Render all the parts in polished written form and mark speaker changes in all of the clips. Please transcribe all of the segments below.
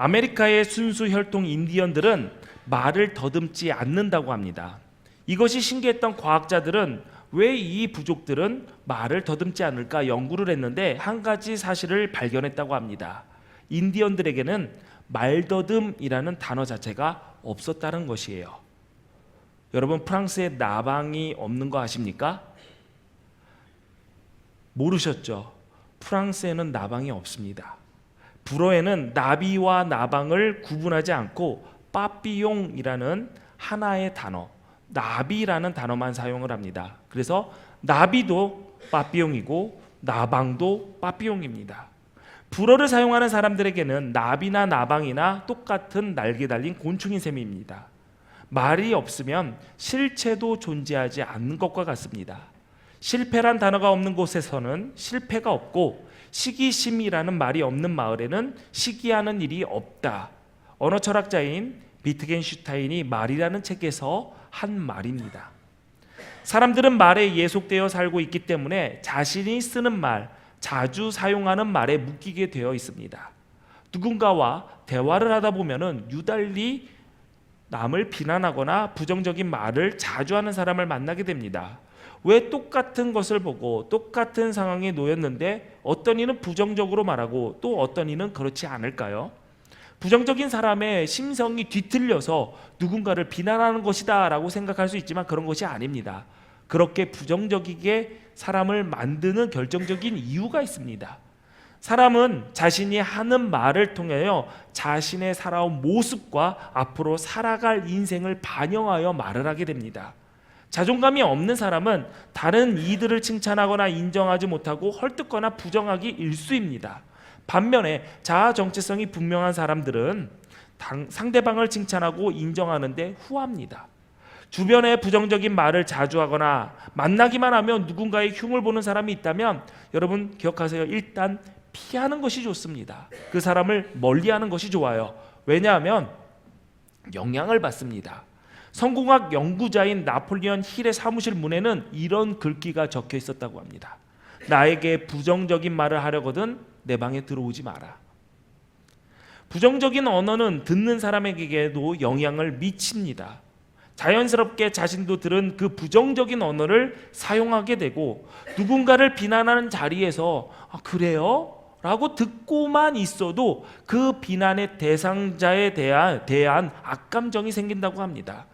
Speaker 1: 아메리카의 순수 혈통 인디언들은 말을 더듬지 않는다고 합니다. 이것이 신기했던 과학자들은 왜 이 부족들은 말을 더듬지 않을까 연구를 했는데 한 가지 사실을 발견했다고 합니다. 인디언들에게는 말더듬이라는 단어 자체가 없었다는 것이에요. 여러분, 프랑스에 나방이 없는 거 아십니까? 모르셨죠? 프랑스에는 나방이 없습니다. 불어에는 나비와 나방을 구분하지 않고 빠삐용이라는 하나의 단어, 나비라는 단어만 사용을 합니다. 그래서 나비도 빠삐용이고 나방도 빠삐용입니다. 불어를 사용하는 사람들에게는 나비나 나방이나 똑같은 날개 달린 곤충인 셈입니다. 말이 없으면 실체도 존재하지 않는 것과 같습니다. 실패란 단어가 없는 곳에서는 실패가 없고 시기심이라는 말이 없는 마을에는 시기하는 일이 없다. 언어 철학자인 비트겐슈타인이 말이라는 책에서 한 말입니다. 사람들은 말에 예속되어 살고 있기 때문에 자신이 쓰는 말, 자주 사용하는 말에 묶이게 되어 있습니다. 누군가와 대화를 하다 보면은 유달리 남을 비난하거나 부정적인 말을 자주 하는 사람을 만나게 됩니다. 왜 똑같은 것을 보고 똑같은 상황에 놓였는데 어떤 이는 부정적으로 말하고 또 어떤 이는 그렇지 않을까요? 부정적인 사람의 심성이 뒤틀려서 누군가를 비난하는 것이다 라고 생각할 수 있지만 그런 것이 아닙니다. 그렇게 부정적이게 사람을 만드는 결정적인 이유가 있습니다. 사람은 자신이 하는 말을 통하여 자신의 살아온 모습과 앞으로 살아갈 인생을 반영하여 말을 하게 됩니다. 자존감이 없는 사람은 다른 이들을 칭찬하거나 인정하지 못하고 헐뜯거나 부정하기 일쑤입니다. 반면에 자아 정체성이 분명한 사람들은 상대방을 칭찬하고 인정하는데 후합니다. 주변에 부정적인 말을 자주 하거나 만나기만 하면 누군가의 흉을 보는 사람이 있다면 여러분 기억하세요. 일단 피하는 것이 좋습니다. 그 사람을 멀리하는 것이 좋아요. 왜냐하면 영향을 받습니다. 성공학 연구자인 나폴리언 힐의 사무실 문에는 이런 글귀가 적혀 있었다고 합니다. 나에게 부정적인 말을 하려거든 내 방에 들어오지 마라. 부정적인 언어는 듣는 사람에게도 영향을 미칩니다. 자연스럽게 자신도 들은 그 부정적인 언어를 사용하게 되고 누군가를 비난하는 자리에서 그래요? 라고 듣고만 있어도 그 비난의 대상자에 대한 악감정이 생긴다고 합니다.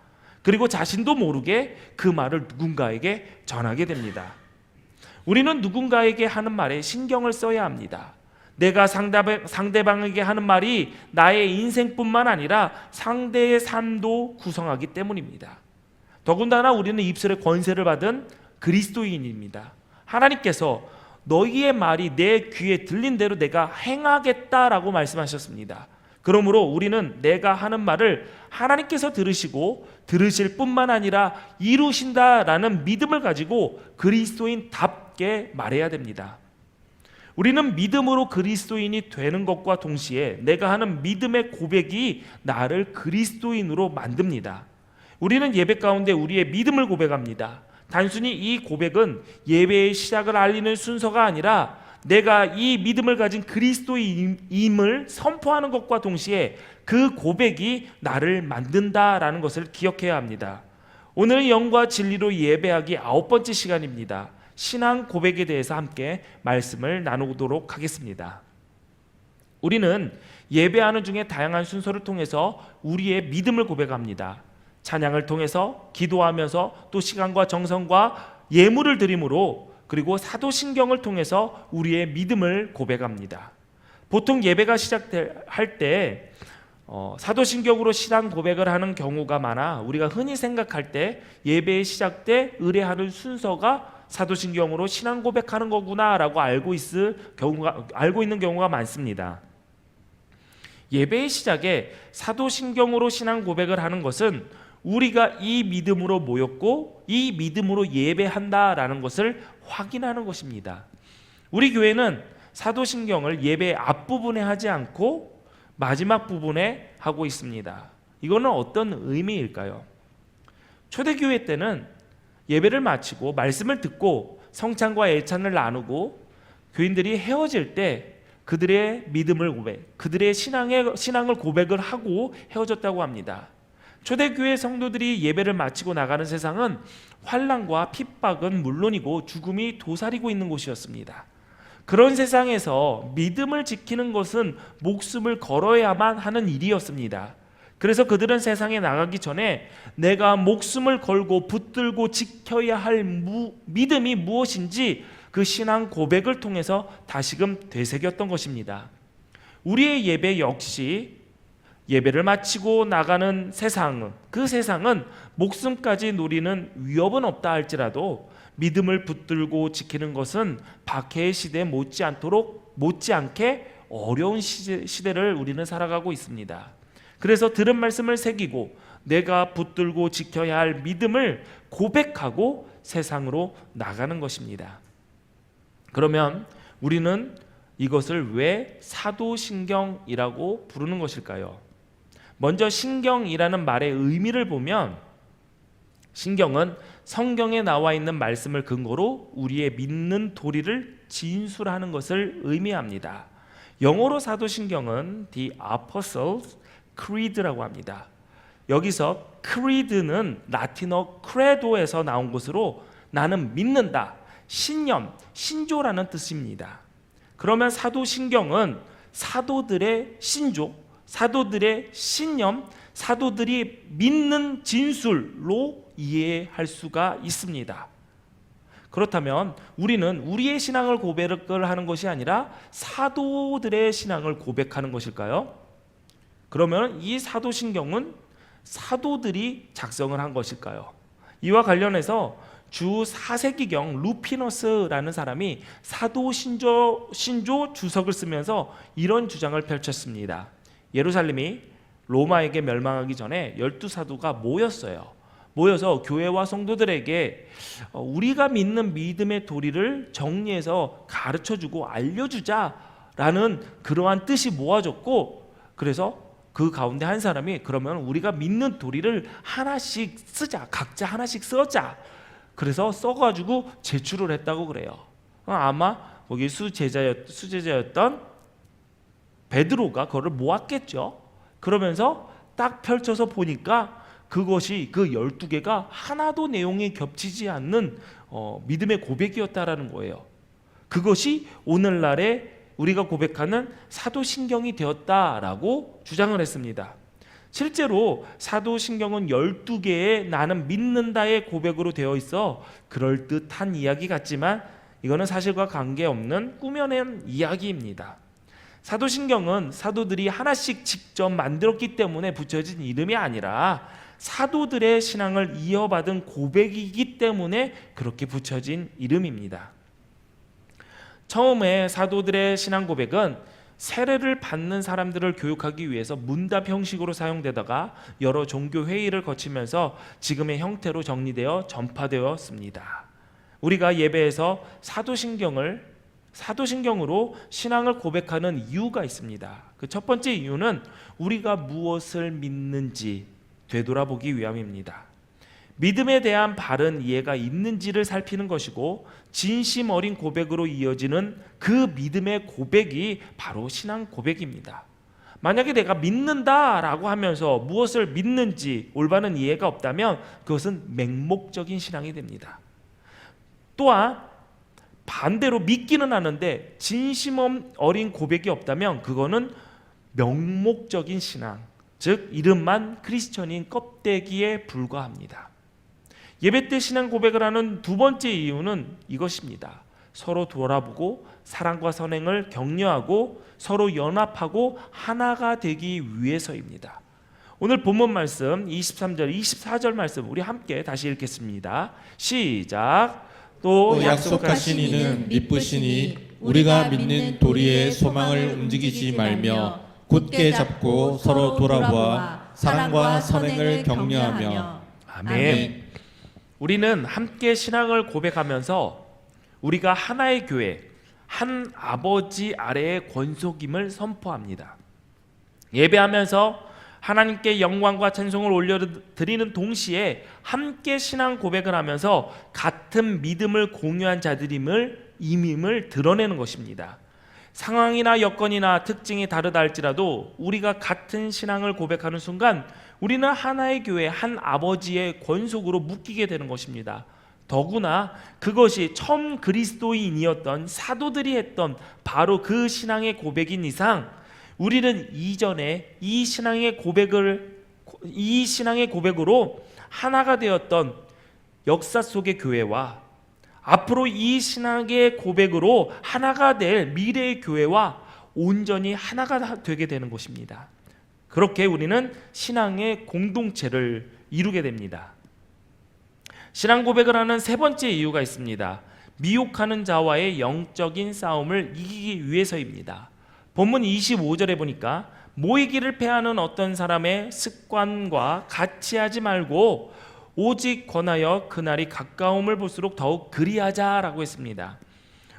Speaker 1: 그리고 자신도 모르게 그 말을 누군가에게 전하게 됩니다. 우리는 누군가에게 하는 말에 신경을 써야 합니다. 내가 상대방에게 하는 말이 나의 인생뿐만 아니라 상대의 삶도 구성하기 때문입니다. 더군다나 우리는 입술의 권세를 받은 그리스도인입니다. 하나님께서 너희의 말이 내 귀에 들린 대로 내가 행하겠다라고 말씀하셨습니다. 그러므로 우리는 내가 하는 말을 하나님께서 들으시고 들으실 뿐만 아니라 이루신다라는 믿음을 가지고 그리스도인답게 말해야 됩니다. 우리는 믿음으로 그리스도인이 되는 것과 동시에 내가 하는 믿음의 고백이 나를 그리스도인으로 만듭니다. 우리는 예배 가운데 우리의 믿음을 고백합니다. 단순히 이 고백은 예배의 시작을 알리는 순서가 아니라 내가 이 믿음을 가진 그리스도임을 선포하는 것과 동시에 그 고백이 나를 만든다라는 것을 기억해야 합니다. 오늘은 영과 진리로 예배하기 9번째 시간입니다. 신앙 고백에 대해서 함께 말씀을 나누도록 하겠습니다. 우리는 예배하는 중에 다양한 순서를 통해서 우리의 믿음을 고백합니다. 찬양을 통해서 기도하면서 또 시간과 정성과 예물을 드림으로 그리고 사도신경을 통해서 우리의 믿음을 고백합니다. 보통 예배가 시작할 때 사도신경으로 신앙 고백을 하는 경우가 많아 우리가 흔히 생각할 때 예배의 시작 때 의뢰하는 순서가 사도신경으로 신앙 고백하는 거구나라고 알고 있는 경우가 많습니다. 예배의 시작에 사도신경으로 신앙 고백을 하는 것은 우리가 이 믿음으로 모였고 이 믿음으로 예배한다라는 것을 확인하는 것입니다. 우리 교회는 사도신경을 예배 앞부분에 하지 않고 마지막 부분에 하고 있습니다. 이거는 어떤 의미일까요? 초대교회 때는 예배를 마치고 말씀을 듣고 성찬과 예찬을 나누고 교인들이 헤어질 때 그들의 믿음을 고백, 그들의 신앙을 고백을 하고 헤어졌다고 합니다. 초대교회 성도들이 예배를 마치고 나가는 세상은 환난과 핍박은 물론이고 죽음이 도사리고 있는 곳이었습니다. 그런 세상에서 믿음을 지키는 것은 목숨을 걸어야만 하는 일이었습니다. 그래서 그들은 세상에 나가기 전에 내가 목숨을 걸고 붙들고 지켜야 할 믿음이 무엇인지 그 신앙 고백을 통해서 다시금 되새겼던 것입니다. 우리의 예배 역시 예배를 마치고 나가는 세상은, 그 세상은 목숨까지 노리는 위협은 없다 할지라도 믿음을 붙들고 지키는 것은 박해의 시대에 못지않게 어려운 시대를 우리는 살아가고 있습니다. 그래서 들은 말씀을 새기고 내가 붙들고 지켜야 할 믿음을 고백하고 세상으로 나가는 것입니다. 그러면 우리는 이것을 왜 사도신경이라고 부르는 것일까요? 먼저 신경이라는 말의 의미를 보면 신경은 성경에 나와 있는 말씀을 근거로 우리의 믿는 도리를 진술하는 것을 의미합니다. 영어로 사도신경은 The Apostles' Creed라고 합니다. 여기서 creed는 라틴어 credo에서 나온 것으로 나는 믿는다, 신념, 신조라는 뜻입니다. 그러면 사도신경은 사도들의 신조, 사도들의 신념, 사도들이 믿는 진술로 이해할 수가 있습니다. 그렇다면 우리는 우리의 신앙을 고백을 하는 것이 아니라 사도들의 신앙을 고백하는 것일까요? 그러면 이 사도신경은 사도들이 작성을 한 것일까요? 이와 관련해서 주 4세기경 루피너스라는 사람이 사도신조 주석을 쓰면서 이런 주장을 펼쳤습니다. 예루살렘이 로마에게 멸망하기 전에 12사도가 모여서 교회와 성도들에게 우리가 믿는 믿음의 도리를 정리해서 가르쳐주고 알려주자라는 그러한 뜻이 모아졌고, 그래서 그 가운데 한 사람이 그러면 우리가 믿는 도리를 하나씩 쓰자, 각자 하나씩 써자, 그래서 써가지고 제출을 했다고 그래요. 아마 거기 수제자였던 베드로가 그거를 모았겠죠. 그러면서 딱 펼쳐서 보니까 그것이 그 12개가 하나도 내용이 겹치지 않는 믿음의 고백이었다라는 거예요. 그것이 오늘날의 우리가 고백하는 사도신경이 되었다라고 주장을 했습니다. 실제로 사도신경은 12개의 나는 믿는다의 고백으로 되어 있어 그럴듯한 이야기 같지만 이거는 사실과 관계없는 꾸며낸 이야기입니다. 사도신경은 사도들이 하나씩 직접 만들었기 때문에 붙여진 이름이 아니라 사도들의 신앙을 이어받은 고백이기 때문에 그렇게 붙여진 이름입니다. 처음에 사도들의 신앙 고백은 세례를 받는 사람들을 교육하기 위해서 문답 형식으로 사용되다가 여러 종교 회의를 거치면서 지금의 형태로 정리되어 전파되었습니다. 우리가 예배에서 사도신경으로 신앙을 고백하는 이유가 있습니다. 그 첫 번째 이유는 우리가 무엇을 믿는지 되돌아보기 위함입니다. 믿음에 대한 바른 이해가 있는지를 살피는 것이고 진심 어린 고백으로 이어지는 그 믿음의 고백이 바로 신앙 고백입니다. 만약에 내가 믿는다라고 하면서 무엇을 믿는지 올바른 이해가 없다면 그것은 맹목적인 신앙이 됩니다. 또한 반대로 믿기는 하는데 진심 어린 고백이 없다면 그거는 명목적인 신앙, 즉 이름만 크리스천인 껍데기에 불과합니다. 예배 때 신앙 고백을 하는 두 번째 이유는 이것입니다. 서로 돌아보고 사랑과 선행을 격려하고 서로 연합하고 하나가 되기 위해서입니다. 오늘 본문 말씀 23절, 24절 말씀 우리 함께 다시 읽겠습니다. 시작. 또
Speaker 2: 약속하신 이는 미쁘시니 우리가 믿는 도리의 소망을 움직이지 말며 굳게 잡고 서로 돌아보아 사랑과 선행을 격려하며.
Speaker 1: 아멘. 우리는 함께 신앙을 고백하면서 우리가 하나의 교회, 한 아버지 아래의 권속임을 선포합니다. 예배하면서 하나님께 영광과 찬송을 올려드리는 동시에 함께 신앙 고백을 하면서 같은 믿음을 공유한 자들임을 드러내는 것입니다. 상황이나 여건이나 특징이 다르다 할지라도 우리가 같은 신앙을 고백하는 순간 우리는 하나의 교회, 한 아버지의 권속으로 묶이게 되는 것입니다. 더구나 그것이 처음 그리스도인이었던 사도들이 했던 바로 그 신앙의 고백인 이상 우리는 이전에 이 신앙의 고백으로 하나가 되었던 역사 속의 교회와 앞으로 이 신앙의 고백으로 하나가 될 미래의 교회와 온전히 하나가 되게 되는 것입니다. 그렇게 우리는 신앙의 공동체를 이루게 됩니다. 신앙 고백을 하는 세 번째 이유가 있습니다. 미혹하는 자와의 영적인 싸움을 이기기 위해서입니다. 본문 25절에 보니까 모이기를 패하는 어떤 사람의 습관과 같이 하지 말고 오직 권하여 그날이 가까움을 볼수록 더욱 그리하자라고 했습니다.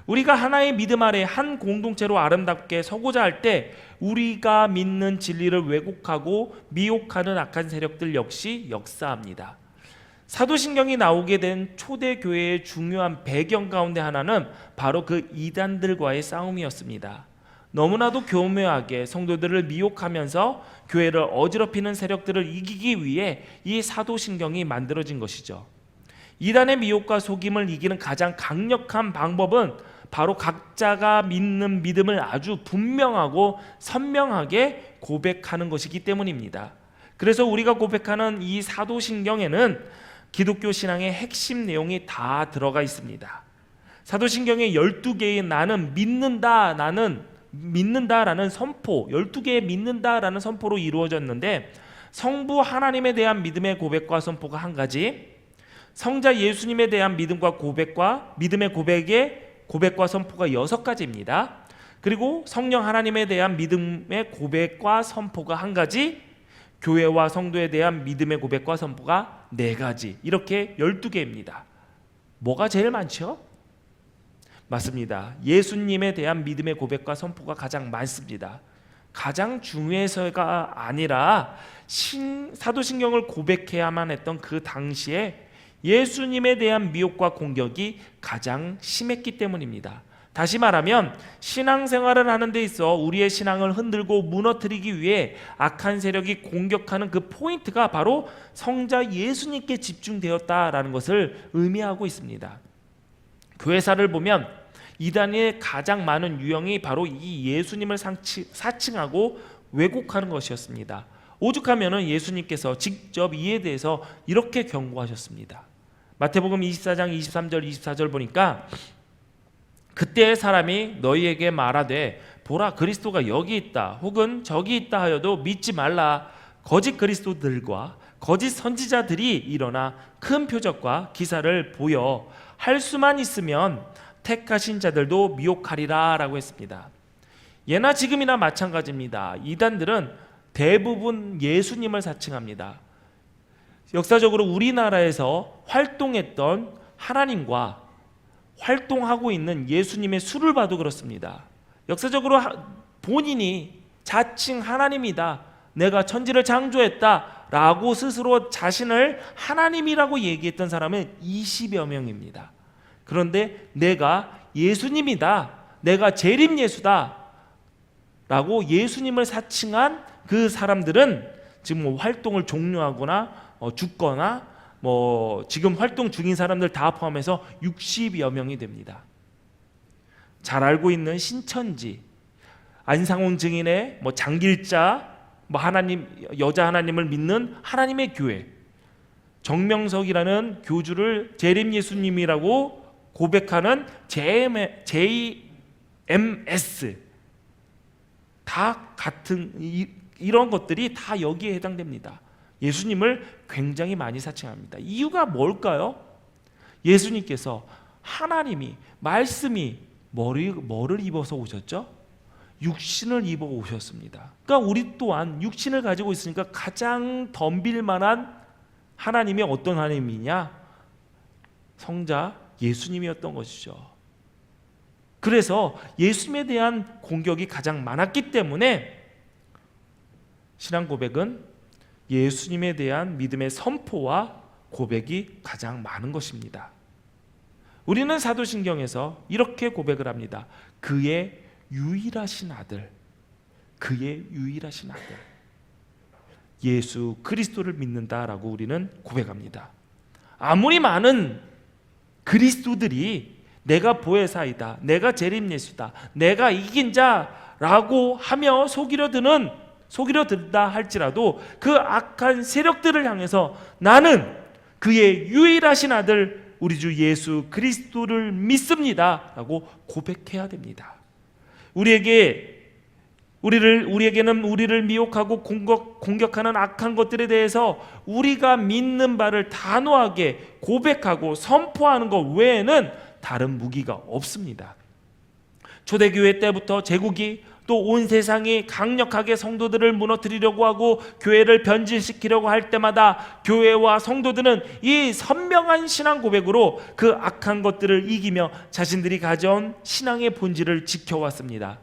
Speaker 1: 우리가 하나의 믿음 아래 한 공동체로 아름답게 서고자 할 때 우리가 믿는 진리를 왜곡하고 미혹하는 악한 세력들 역시 역사합니다. 사도신경이 나오게 된 초대교회의 중요한 배경 가운데 하나는 바로 그 이단들과의 싸움이었습니다. 너무나도 교묘하게 성도들을 미혹하면서 교회를 어지럽히는 세력들을 이기기 위해 이 사도신경이 만들어진 것이죠. 이단의 미혹과 속임을 이기는 가장 강력한 방법은 바로 각자가 믿는 믿음을 아주 분명하고 선명하게 고백하는 것이기 때문입니다. 그래서 우리가 고백하는 이 사도신경에는 기독교 신앙의 핵심 내용이 다 들어가 있습니다. 사도신경의 12개의 나는 믿는다라는 선포, 12개의 믿는다라는 선포로 이루어졌는데 성부 하나님에 대한 믿음의 고백과 선포가 한 가지, 성자 예수님에 대한 믿음과 고백과 믿음의 고백과 선포가 6가지입니다. 그리고 성령 하나님에 대한 믿음의 고백과 선포가 한 가지, 교회와 성도에 대한 믿음의 고백과 선포가 4가지, 이렇게 12개입니다. 뭐가 제일 많죠? 맞습니다. 예수님에 대한 믿음의 고백과 선포가 가장 많습니다. 가장 중요해서가 아니라 사도신경을 고백해야만 했던 그 당시에 예수님에 대한 미혹과 공격이 가장 심했기 때문입니다. 다시 말하면 신앙생활을 하는 데 있어 우리의 신앙을 흔들고 무너뜨리기 위해 악한 세력이 공격하는 그 포인트가 바로 성자 예수님께 집중되었다라는 것을 의미하고 있습니다. 교회사를 보면 이단의 가장 많은 유형이 바로 이 예수님을 사칭하고 왜곡하는 것이었습니다. 오죽하면 예수님께서 직접 이에 대해서 이렇게 경고하셨습니다. 마태복음 24장 23절 24절 보니까 그때 사람이 너희에게 말하되 보라 그리스도가 여기 있다 혹은 저기 있다 하여도 믿지 말라. 거짓 그리스도들과 거짓 선지자들이 일어나 큰 표적과 기사를 보여 할 수만 있으면 택하신 자들도 미혹하리라 라고 했습니다. 예나 지금이나 마찬가지입니다. 이단들은 대부분 예수님을 사칭합니다. 역사적으로 우리나라에서 활동했던 하나님과 활동하고 있는 예수님의 수를 봐도 그렇습니다. 역사적으로 본인이 자칭 하나님이다, 내가 천지를 창조했다 라고 스스로 자신을 하나님이라고 얘기했던 사람은 20여 명입니다. 그런데 내가 예수님이다, 내가 재림 예수다 라고 예수님을 사칭한 그 사람들은 지금 활동을 종료하거나 죽거나 지금 활동 중인 사람들 다 포함해서 60여 명이 됩니다. 잘 알고 있는 신천지, 안상홍 증인의 장길자, 하나님, 여자 하나님을 믿는 하나님의 교회, 정명석이라는 교주를 재림 예수님이라고 고백하는 JMS, 다 같은 이런 것들이 다 여기에 해당됩니다. 예수님을 굉장히 많이 사칭합니다. 이유가 뭘까요? 예수님께서 하나님이 말씀이 뭐를 입어서 오셨죠? 육신을 입어 오셨습니다. 그러니까 우리 또한 육신을 가지고 있으니까 가장 덤빌 만한 하나님이 어떤 하나님이냐? 성자 예수님이었던 것이죠. 그래서 예수님에 대한 공격이 가장 많았기 때문에 신앙 고백은 예수님에 대한 믿음의 선포와 고백이 가장 많은 것입니다. 우리는 사도신경에서 이렇게 고백을 합니다. 그의 유일하신 아들, 그의 유일하신 아들 예수 그리스도를 믿는다라고 우리는 고백합니다. 아무리 많은 그리스도들이 내가 보혜사이다, 내가 재림 예수다, 내가 이긴 자라고 하며 속이려든다 할지라도 그 악한 세력들을 향해서 나는 그의 유일하신 아들 우리 주 예수 그리스도를 믿습니다 라고 고백해야 됩니다. 우리에게는 우리를 미혹하고 공격하는 악한 것들에 대해서 우리가 믿는 바를 단호하게 고백하고 선포하는 것 외에는 다른 무기가 없습니다. 초대교회 때부터 제국이 또 온 세상이 강력하게 성도들을 무너뜨리려고 하고 교회를 변질시키려고 할 때마다 교회와 성도들은 이 선명한 신앙 고백으로 그 악한 것들을 이기며 자신들이 가져온 신앙의 본질을 지켜왔습니다.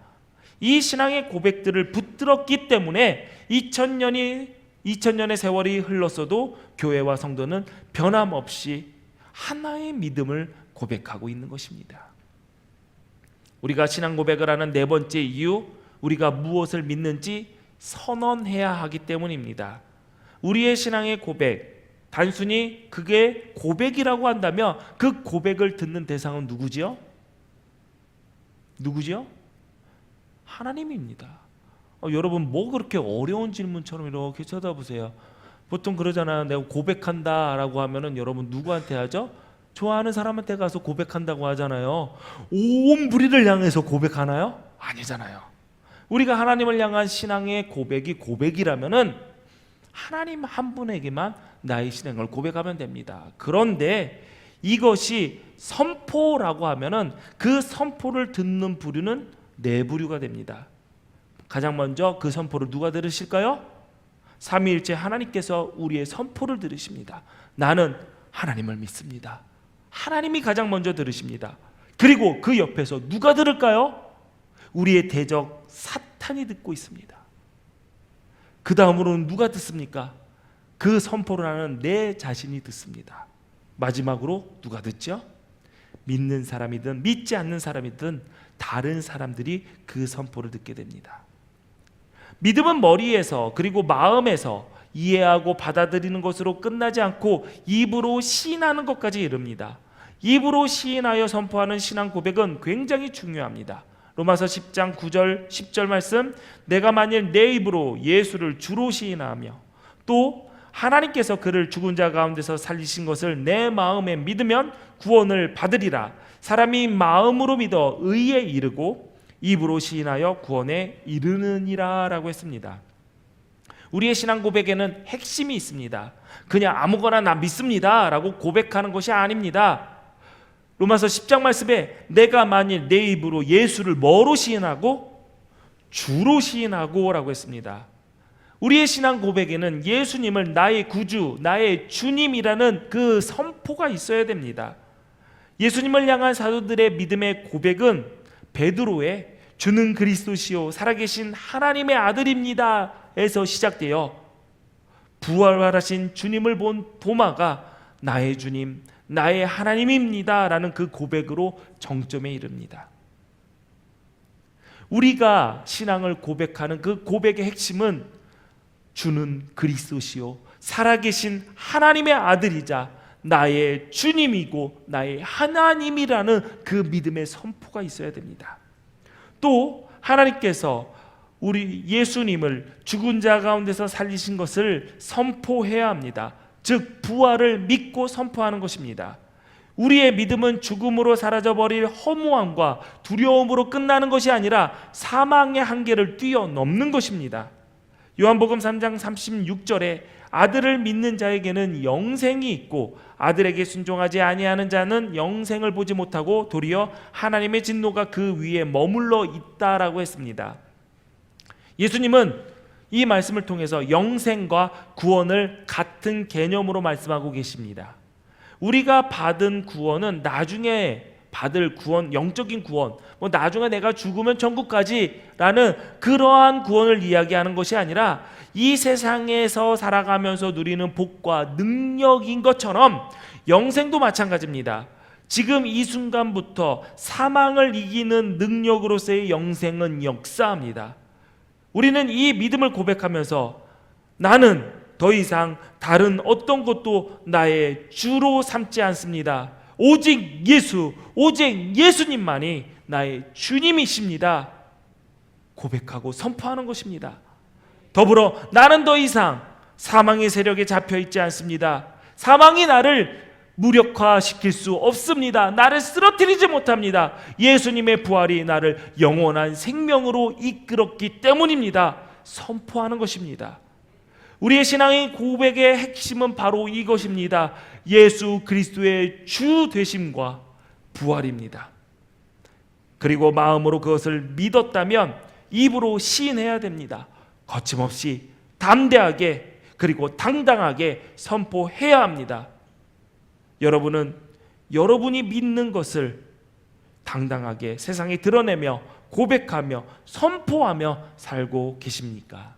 Speaker 1: 이 신앙의 고백들을 붙들었기 때문에 2000년의 세월이 흘렀어도 교회와 성도는 변함없이 하나의 믿음을 고백하고 있는 것입니다. 우리가 신앙 고백을 하는 네 번째 이유, 우리가 무엇을 믿는지 선언해야 하기 때문입니다. 우리의 신앙의 고백, 단순히 그게 고백이라고 한다면 그 고백을 듣는 대상은 누구지요? 하나님입니다. 여러분 뭐 그렇게 어려운 질문처럼 이렇게 쳐다보세요. 보통 그러잖아요. 내가 고백한다 라고 하면은 여러분 누구한테 하죠? 좋아하는 사람한테 가서 고백한다고 하잖아요. 온 무리를 향해서 고백하나요? 아니잖아요. 우리가 하나님을 향한 신앙의 고백이 고백이라면은 하나님 한 분에게만 나의 신앙을 고백하면 됩니다. 그런데 이것이 선포라고 하면은 그 선포를 듣는 부류는 네 부류가 됩니다. 가장 먼저 그 선포를 누가 들으실까요? 삼위일체 하나님께서 우리의 선포를 들으십니다. 나는 하나님을 믿습니다. 하나님이 가장 먼저 들으십니다. 그리고 그 옆에서 누가 들을까요? 우리의 대적 사탄이 듣고 있습니다. 그 다음으로는 누가 듣습니까? 그 선포를 하는 내 자신이 듣습니다. 마지막으로 누가 듣죠? 믿는 사람이든 믿지 않는 사람이든 다른 사람들이 그 선포를 듣게 됩니다. 믿음은 머리에서 그리고 마음에서 이해하고 받아들이는 것으로 끝나지 않고 입으로 시인하는 것까지 이릅니다. 입으로 시인하여 선포하는 신앙 고백은 굉장히 중요합니다. 로마서 10장 9절 10절 말씀, 내가 만일 내 입으로 예수를 주로 시인하며 또 하나님께서 그를 죽은 자 가운데서 살리신 것을 내 마음에 믿으면 구원을 받으리라. 사람이 마음으로 믿어 의에 이르고 입으로 시인하여 구원에 이르느니라 라고 했습니다. 우리의 신앙 고백에는 핵심이 있습니다. 그냥 아무거나 나 믿습니다 라고 고백하는 것이 아닙니다. 로마서 10장 말씀에 내가 만일 내 입으로 예수를 뭐로 시인하고? 주로 시인하고 라고 했습니다. 우리의 신앙 고백에는 예수님을 나의 구주, 나의 주님이라는 그 선포가 있어야 됩니다. 예수님을 향한 사도들의 믿음의 고백은 베드로의 주는 그리스도시요 살아계신 하나님의 아들입니다 에서 시작되어 부활하신 주님을 본 도마가 나의 주님, 나의 하나님입니다 라는 그 고백으로 정점에 이릅니다. 우리가 신앙을 고백하는 그 고백의 핵심은 주는 그리스도시요 살아계신 하나님의 아들이자 나의 주님이고 나의 하나님이라는 그 믿음의 선포가 있어야 됩니다. 또 하나님께서 우리 예수님을 죽은 자 가운데서 살리신 것을 선포해야 합니다. 즉 부활을 믿고 선포하는 것입니다. 우리의 믿음은 죽음으로 사라져버릴 허무함과 두려움으로 끝나는 것이 아니라 사망의 한계를 뛰어넘는 것입니다. 요한복음 3장 36절에 아들을 믿는 자에게는 영생이 있고 아들에게 순종하지 아니하는 자는 영생을 보지 못하고 도리어 하나님의 진노가 그 위에 머물러 있다라고 했습니다. 예수님은 이 말씀을 통해서 영생과 구원을 같은 개념으로 말씀하고 계십니다. 우리가 받은 구원은 나중에 받을 구원, 영적인 구원, 나중에 내가 죽으면 천국까지라는 그러한 구원을 이야기하는 것이 아니라 이 세상에서 살아가면서 누리는 복과 능력인 것처럼 영생도 마찬가지입니다. 지금 이 순간부터 사망을 이기는 능력으로서의 영생은 역사합니다. 우리는 이 믿음을 고백하면서 나는 더 이상 다른 어떤 것도 나의 주로 삼지 않습니다. 오직 예수, 오직 예수님만이 나의 주님이십니다. 고백하고 선포하는 것입니다. 더불어 나는 더 이상 사망의 세력에 잡혀 있지 않습니다. 사망이 나를 무력화시킬 수 없습니다. 나를 쓰러뜨리지 못합니다. 예수님의 부활이 나를 영원한 생명으로 이끌었기 때문입니다. 선포하는 것입니다. 우리의 신앙의 고백의 핵심은 바로 이것입니다. 예수 그리스도의 주 되심과 부활입니다. 그리고 마음으로 그것을 믿었다면 입으로 시인해야 됩니다. 거침없이 담대하게 그리고 당당하게 선포해야 합니다. 여러분은 여러분이 믿는 것을 당당하게 세상에 드러내며 고백하며 선포하며 살고 계십니까?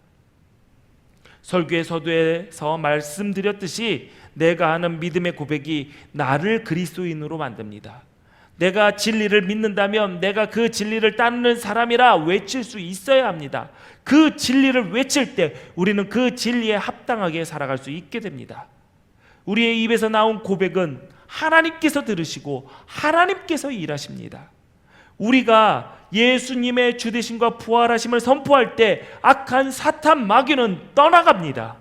Speaker 1: 설교의 서두에서 말씀드렸듯이 내가 하는 믿음의 고백이 나를 그리스도인으로 만듭니다. 내가 진리를 믿는다면 내가 그 진리를 따르는 사람이라 외칠 수 있어야 합니다. 그 진리를 외칠 때 우리는 그 진리에 합당하게 살아갈 수 있게 됩니다. 우리의 입에서 나온 고백은 하나님께서 들으시고 하나님께서 일하십니다. 우리가 예수님의 주되심과 부활하심을 선포할 때 악한 사탄 마귀는 떠나갑니다.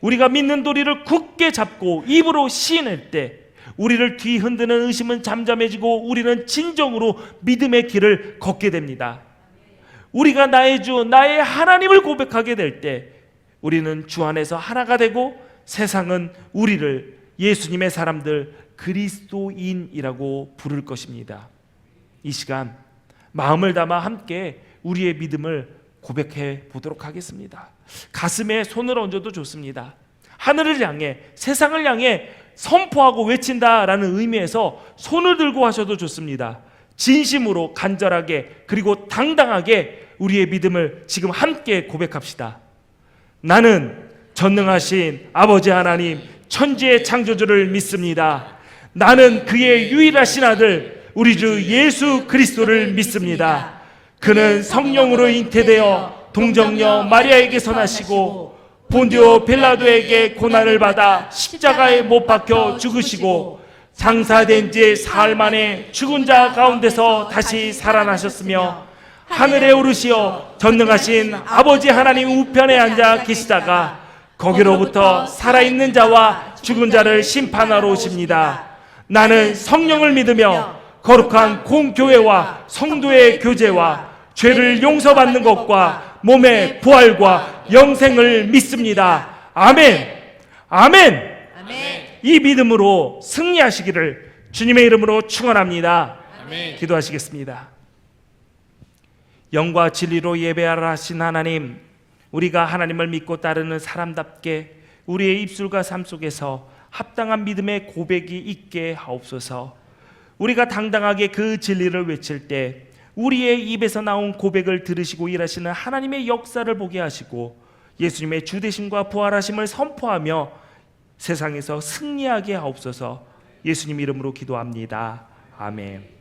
Speaker 1: 우리가 믿는 도리를 굳게 잡고 입으로 시인할 때 우리를 뒤흔드는 의심은 잠잠해지고 우리는 진정으로 믿음의 길을 걷게 됩니다. 우리가 나의 주, 나의 하나님을 고백하게 될 때 우리는 주 안에서 하나가 되고 세상은 우리를 예수님의 사람들 그리스도인이라고 부를 것입니다. 이 시간 마음을 담아 함께 우리의 믿음을 고백해 보도록 하겠습니다. 가슴에 손을 얹어도 좋습니다. 하늘을 향해 세상을 향해 선포하고 외친다라는 의미에서 손을 들고 하셔도 좋습니다. 진심으로 간절하게 그리고 당당하게 우리의 믿음을 지금 함께 고백합시다. 나는 전능하신 아버지 하나님 천지의 창조주를 믿습니다. 나는 그의 유일하신 아들 우리 주 예수 그리스도를 믿습니다. 그는 성령으로 잉태되어 동정녀 마리아에게서 나시고 본디오 빌라도에게 고난을 받아 십자가에 못 박혀 죽으시고 장사된 지 사흘 만에 죽은 자 가운데서 다시 살아나셨으며 하늘에 오르시어 전능하신 아버지 하나님 우편에 앉아 계시다가 거기로부터 살아있는 자와 죽은 자를 심판하러 오십니다. 나는 성령을 믿으며 거룩한 공교회와 성도의 교제와 죄를 용서받는 것과 몸의 부활과 영생을 믿습니다. 아멘. 아멘.
Speaker 3: 아멘.
Speaker 1: 이 믿음으로 승리하시기를 주님의 이름으로 축원합니다.
Speaker 2: 아멘.
Speaker 1: 기도하시겠습니다. 영과 진리로 예배하라 하신 하나님, 우리가 하나님을 믿고 따르는 사람답게 우리의 입술과 삶 속에서 합당한 믿음의 고백이 있게 하옵소서. 우리가 당당하게 그 진리를 외칠 때 우리의 입에서 나온 고백을 들으시고 일하시는 하나님의 역사를 보게 하시고 예수님의 주되심과 부활하심을 선포하며 세상에서 승리하게 하옵소서. 예수님 이름으로 기도합니다. 아멘.